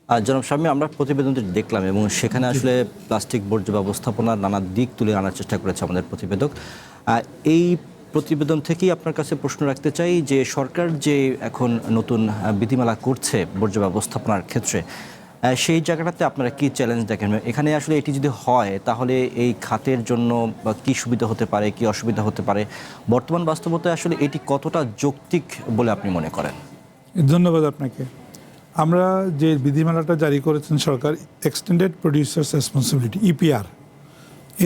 জনাব শামীম, আমরা প্রতিবেদনটি দেখলাম এবং সেখানে আসলে প্লাস্টিক বর্জ্য ব্যবস্থাপনার নানা দিক তুলে আনার চেষ্টা করেছে আমাদের প্রতিবেদক। এই প্রতিবেদন থেকেই আপনার কাছে প্রশ্ন রাখতে চাই যে সরকার যে এখন নতুন বিধিমালা করছে বর্জ্য ব্যবস্থাপনার ক্ষেত্রে, সেই জায়গাটাতে আপনারা কি চ্যালেঞ্জ দেখেন? এখানে আসলে এটি যদি হয় তাহলে এই খাতের জন্য কি সুবিধা হতে পারে, কি অসুবিধা হতে পারে, বর্তমান বাস্তবতায় আসলে এটি কতটা যৌক্তিক বলে আপনি মনে করেন? ধন্যবাদ আপনাকে। আমরা যে বিধিমালাটা জারি করেছেন সরকার, এক্সটেন্ডেড প্রডিউসার্স রেসপন্সিবিলিটি ইপিআর,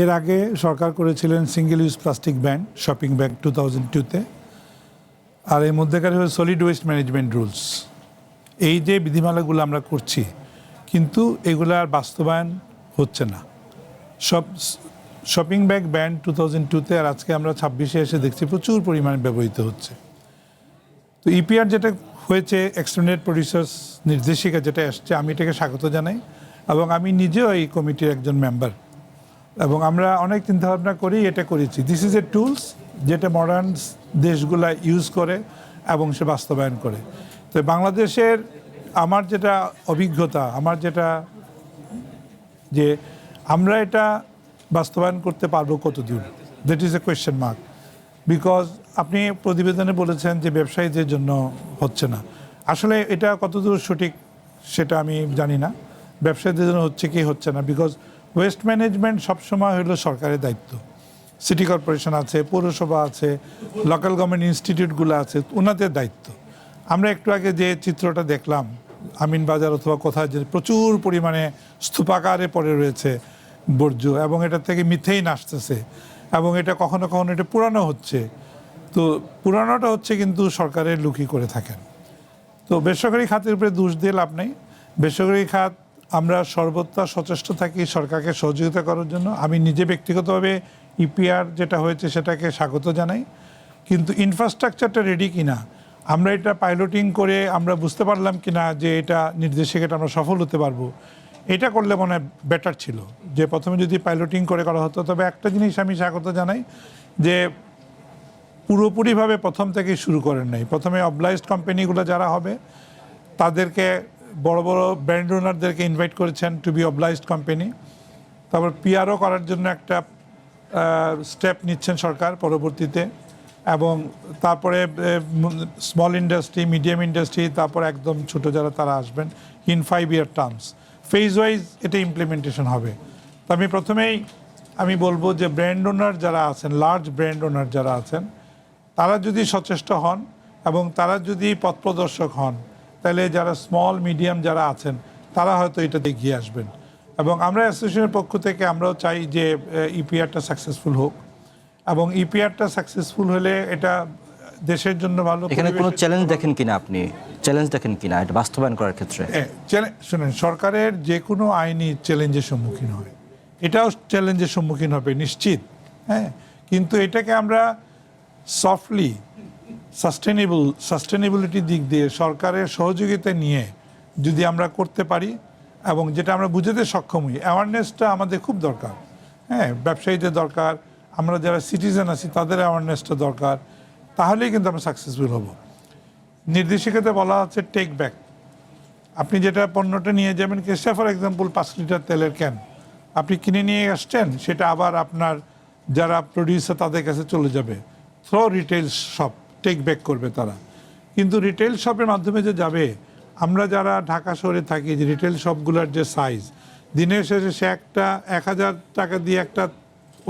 এর আগে সরকার করেছিলেন single use plastic ban shopping bag 2002-তে, আর এর মধ্যেকার হলো সলিড ওয়েস্ট ম্যানেজমেন্ট রুলস। এই যে বিধিমালাগুলো আমরা করছি, কিন্তু এগুলার বাস্তবায়ন হচ্ছে না। শপিং ব্যাগ ব্যান 2002-তে, আর আজকে আমরা 26-এ এসে দেখছি প্রচুর পরিমাণে ব্যবহৃত হচ্ছে। তো ইপিআর যেটা হয়েছে, এক্সটেন্ডেড প্রডিউসার্স নির্দেশিকা যেটা আসছে, আমি এটাকে স্বাগত জানাই এবং আমি নিজেও এই কমিটির একজন মেম্বার, এবং আমরা অনেক চিন্তাভাবনা করি, এটা করেছি। দিস ইজ এ টুলস যেটা মডার্ন দেশগুলা ইউজ করে এবং সে বাস্তবায়ন করে। তো বাংলাদেশের আমার যেটা অভিজ্ঞতা, আমার যেটা যে আমরা এটা বাস্তবায়ন করতে পারবো কতদূর, that is a question mark. Because আপনি প্রতিবেদনে বলেছেন যে ব্যবসায়ীদের জন্য হচ্ছে না। আসলে এটা কতদূর সঠিক সেটা আমি জানি না, ব্যবসায়ীদের জন্য হচ্ছে কি হচ্ছে না। বিকজ ওয়েস্ট ম্যানেজমেন্ট সবসময় হলো সরকারের দায়িত্ব। সিটি কর্পোরেশন আছে, পৌরসভা আছে, লোকাল গভর্নমেন্ট ইনস্টিটিউটগুলো আছে, ওনাদের দায়িত্ব। আমরা একটু আগে যে চিত্রটা দেখলাম আমিনবাজার অথবা কোথায়, যে প্রচুর পরিমাণে স্তূপাকারে পড়ে রয়েছে বর্জ্য, এবং এটা থেকে মিথেইন আসতেছে, এবং এটা কখনো কখনো এটা পুরানো হচ্ছে। তো পুরানোটা হচ্ছে কিন্তু সরকারের লুকি করে থাকেন। তো বেসরকারি খাতের উপরে দোষ দিয়ে লাভ নেই। বেসরকারি খাত আমরা সর্বত্র সচেষ্ট থাকি সরকারকে সহযোগিতা করার জন্য। আমি নিজে ব্যক্তিগতভাবে ইপিআর যেটা হয়েছে সেটাকে স্বাগত জানাই, কিন্তু ইনফ্রাস্ট্রাকচারটা রেডি কিনা, আমরা এটা পাইলটিং করে আমরা বুঝতে পারলাম কিনা যে এটা নির্দেশিকাটা আমরা সফল হতে পারবো, এটা করলে মনে হয় বেটার ছিল যে প্রথমে যদি পাইলটিং করে করা হতো। তবে একটা জিনিস আমি স্বাগত জানাই যে পুরোপুরিভাবে প্রথম থেকেই শুরু করেন নাই। প্রথমে অবলাইজড কোম্পানিগুলো যারা হবে তাদেরকে, বড় বড় ব্র্যান্ড ওনারদেরকে ইনভাইট করেছেন টু বি অবলাইজড কোম্পানি। তারপর পিআরও করার জন্য একটা স্টেপ নিচ্ছেন সরকার পরবর্তীতে, এবং তারপরে স্মল ইন্ডাস্ট্রি, মিডিয়াম ইন্ডাস্ট্রি, তারপর একদম ছোট যারা তারা আসবেন in 5 year terms. Phase wise এটা ইমপ্লিমেন্টেশন হবে। তো আমি প্রথমেই বলবো যে ব্র্যান্ড ওনার যারা আছেন, লার্জ ব্র্যান্ড ওনার যারা আছেন, তারা যদি সচেষ্ট হন এবং তারা যদি পথপ্রদর্শক হন, তাহলে যারা স্মল মিডিয়াম যারা আছেন তারা হয়তো এটাতে এগিয়ে আসবেন। এবং আমরা অ্যাসোসিয়েশনের পক্ষ থেকে আমরাও চাই যে ইপিআরটা সাকসেসফুল হোক, এবং ইপিআরটা সাকসেসফুল হলে এটা দেশের জন্য ভালো। এখানে কোনো চ্যালেঞ্জ দেখেন কিনা আপনি? চ্যালেঞ্জ দেখেন কিনা এটা বাস্তবায়ন করার ক্ষেত্রে? শুনেন, সরকারের যে কোনো আইনি চ্যালেঞ্জের সম্মুখীন হয়, এটাও চ্যালেঞ্জের সম্মুখীন হবে নিশ্চিত, হ্যাঁ। কিন্তু এটাকে আমরা সফটলি সাস্টেনেবিলিটির দিক দিয়ে সরকারের সহযোগিতা নিয়ে যদি আমরা করতে পারি, এবং যেটা আমরা বুঝতে সক্ষম হই, অ্যাওয়ারনেসটা আমাদের খুব দরকার, হ্যাঁ। ব্যবসায়ীদের দরকার, আমরা যারা সিটিজেন আছি তাদের অ্যাওয়ারনেসটা দরকার, তাহলেই কিন্তু আমরা সাকসেসফুল হব। নির্দেশিকাতে বলা আছে টেক ব্যাক, আপনি যেটা পণ্যটা নিয়ে যাবেন, কেসটা ফর এক্সাম্পল 5 লিটার তেলের ক্যান আপনি কিনে নিয়ে আসছেন, সেটা আবার আপনার যারা প্রডিউসার তাদের কাছে চলে যাবে through retail shop, take back করবে তারা। কিন্তু রিটেল শপের মাধ্যমে যে যাবে, আমরা যারা ঢাকা শহরে থাকি, যে রিটেল শপগুলোর যে সাইজ, দিনের শেষে সে একটা 1000 টাকা দিয়ে একটা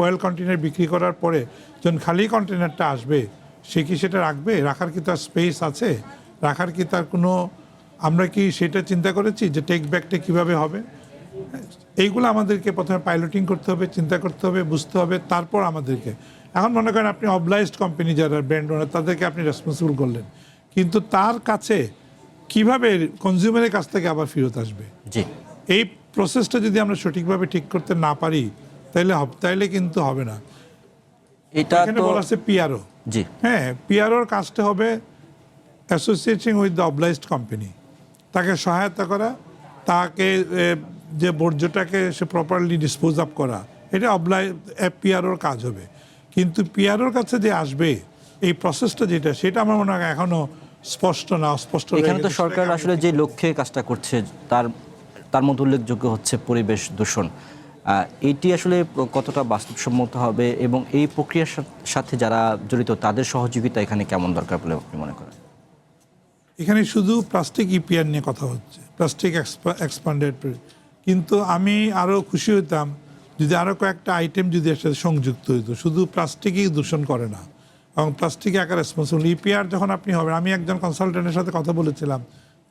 অয়েল কন্টেনার বিক্রি করার পরে যখন খালি কন্টেনারটা আসবে, সে কি সেটা রাখবে? রাখার কি তার স্পেস আছে? রাখার কি তার কোনো, আমরা কি সেটা চিন্তা করেছি যে টেক ব্যাকটা কীভাবে হবে? এইগুলো আমাদেরকে প্রথমে পাইলটিং করতে হবে, চিন্তা করতে হবে, বুঝতে হবে, তারপর আমাদেরকে। এখন মনে করেন আপনি অবলাইজড কোম্পানি যারা ব্র্যান্ড ওনার, তাদেরকে আপনি রেসপন্সিবল করলেন, কিন্তু তার কাছে কিভাবে কনজিউমারের কাছ থেকে আবার ফেরত আসবে? জি, এই প্রসেসটা যদি আমরা সঠিকভাবে ঠিক করতে না পারি, তাইলে কিন্তু হবে না। এটা এখানে বলা আছে পিআরও। জি, হ্যাঁ, পিআরওর কাজটা হবে অ্যাসোসিয়েটিং উইথ দ্য অবলাইজড কোম্পানি, তাকে সহায়তা করা, তাকে যে বর্জ্যটাকে সে প্রপারলি ডিসপোজ আপ করা, এটা পিআরওর কাজ হবে। কিন্তু পিআরওর কাছে যে আসবে এই প্রসেসটা যেটা, সেটা আমার মনে হয় এখনো স্পষ্ট না, অস্পষ্ট। এখানে তো সরকার আসলে যে লক্ষ্যে কাজটা করছে তার তার মধ্যে উল্লেখযোগ্য হচ্ছে পরিবেশ দূষণ। এটি আসলে কতটা বাস্তবসম্মত হবে এবং এই প্রক্রিয়ার সাথে যারা জড়িত তাদের সহযোগিতা এখানে কেমন দরকার বলে আপনি মনে করেন? এখানে শুধু প্লাস্টিক ইপিআর নিয়ে কথা হচ্ছে, প্লাস্টিক এক্সপান্ডেড, কিন্তু আমি আরও খুশি হতাম যদি আরও কয়েকটা আইটেম যদি এর সাথে সংযুক্ত হইতো। শুধু প্লাস্টিকই দূষণ করে না এবং প্লাস্টিক একা রেসপন্সিবল। ইপিআর যখন আপনি হবেন, আমি একজন কনসালটেন্টের সাথে কথা বলেছিলাম,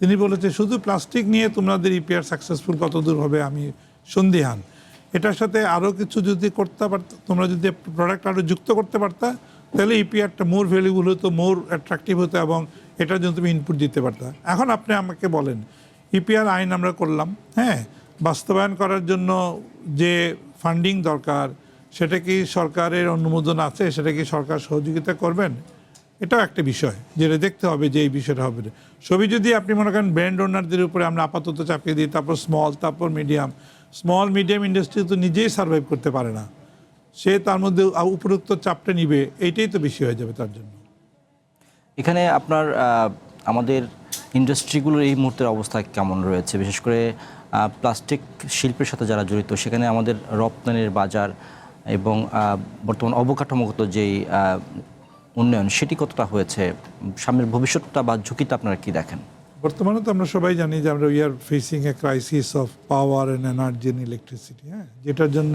তিনি বলেছে শুধু প্লাস্টিক নিয়ে তোমাদের ইপিআর সাকসেসফুল কত দূর হবে আমি সন্দিহান। এটার সাথে আরও কিছু যদি করতে পারত, তোমরা যদি প্রোডাক্ট আরও যুক্ত করতে পারতা, তাহলে ইপিআরটা মোর ভ্যালুবল হতো, মোর অ্যাট্রাকটিভ হতো এবং এটার জন্য তুমি ইনপুট দিতে পারতা। এখন আপনি আমাকে বলেন, ইপিআর আইন আমরা করলাম, হ্যাঁ, বাস্তবায়ন করার জন্য যে ফান্ডিং দরকার সেটা কি সরকারের অনুমোদন আছে, সেটা কি সরকার সহযোগিতা করবেন, এটাও একটা বিষয় যেটা দেখতে হবে যে এই বিষয়টা হবে। সবই যদি আপনি মনে করেন ব্র্যান্ড ওনারদের উপরে আমরা আপাতত চাপিয়ে দিই, তারপর স্মল, তারপর মিডিয়াম, স্মল মিডিয়াম ইন্ডাস্ট্রি তো নিজেই সার্ভাইভ করতে পারে না, সে তার মধ্যে উপরোক্ত চাপটা নিবে, এইটাই তো বেশি হয়ে যাবে তার জন্য। এখানে আপনার আমাদের ইন্ডাস্ট্রিগুলোর এই মুহূর্তের অবস্থা কেমন রয়েছে, বিশেষ করে প্লাস্টিক শিল্পের সাথে যারা জড়িত, সেখানে আমাদের রপ্তানির বাজার এবং বর্তমান অবকাঠামোগত যেই উন্নয়ন সেটি কতটা হয়েছে, সামনের ভবিষ্যৎটা বা ঝুঁকিটা আপনারা কি দেখেন? বর্তমানে তো আমরা সবাই জানি যে আমরা we are facing A crisis of power and energy and electricity, হ্যাঁ, যেটার জন্য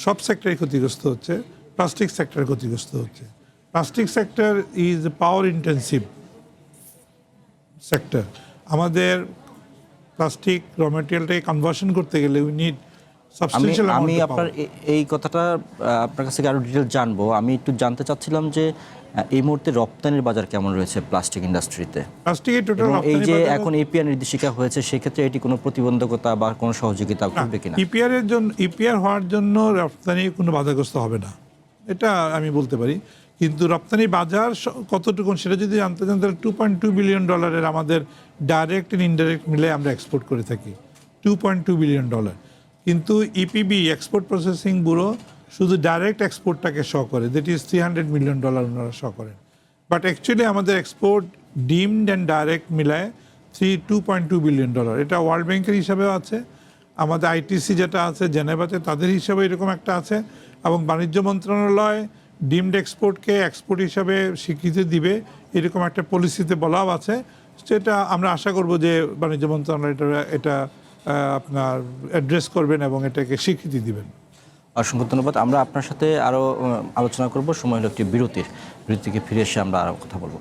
সব সেক্টরে ক্ষতিগ্রস্ত হচ্ছে, প্লাস্টিক সেক্টর ক্ষতিগ্রস্ত হচ্ছে। Plastic sector is power intensive sector. আমাদের প্লাস্টিক র মেটেরিয়ালটাকে কনভার্সন করতে গেলে উই নিড সাবস্টেন্সিয়াল আমি অ্যামাউন্ট অফ আপনার এই কথাটা আপনার কাছ থেকে আরো ডিটেল জানবো। আমি একটু জানতে চাচ্ছিলাম যে এই মুহূর্তে রপ্তানির বাজার কেমন রয়েছে প্লাস্টিক ইন্ডাস্ট্রিতে, প্লাস্টিকের টোটাল এবং এই যে এখন এপিআর নির্দেশিকা হয়েছে সেক্ষেত্রে এটি কোনো প্রতিবন্ধকতা বা কোনো সহযোগিতা করবে কিনা? ইপিআর এর জন্য, ইপিআর হওয়ার জন্য রপ্তানি কোনো বাধাগ্রস্ত হবে না, এটা আমি বলতে পারি। কিন্তু রপ্তানি বাজার কতটুকু সেটা যদি জানতে চান, তাহলে $2.2 বিলিয়ন আমাদের ডাইরেক্ট অ্যান্ড ইনডাইরেক্ট মিলে আমরা এক্সপোর্ট করে থাকি, $2.2 বিলিয়ন। কিন্তু ইপিবি, এক্সপোর্ট প্রসেসিং ব্যুরো, শুধু ডাইরেক্ট এক্সপোর্টটাকে শো করে, দ্যাট ইজ $300 মিলিয়ন ওনারা শো করেন। বাট অ্যাকচুয়ালি আমাদের এক্সপোর্ট ডিমড অ্যান্ড ডাইরেক্ট মিলায় $2.2 বিলিয়ন। এটা ওয়ার্ল্ড ব্যাংকের হিসাবেও আছে, আমাদের আইটিসি যেটা আছে জেনেভাতে তাদের হিসাবে এরকম একটা আছে, এবং বাণিজ্য মন্ত্রণালয় ডিমড এক্সপোর্টকে এক্সপোর্ট হিসাবে স্বীকৃতি দিবে এরকম একটা পলিসিতে বলাও আছে। সেটা আমরা আশা করব যে বাণিজ্য মন্ত্রণালয় এটা আপনার অ্যাড্রেস করবেন এবং এটাকে স্বীকৃতি দিবেন। অসংখ্য ধন্যবাদ। আমরা আপনার সাথে আরও আলোচনা করব, সময় হলো একটি বিরতির। বিরতি থেকে ফিরে এসে আমরা আরও কথা বলবো।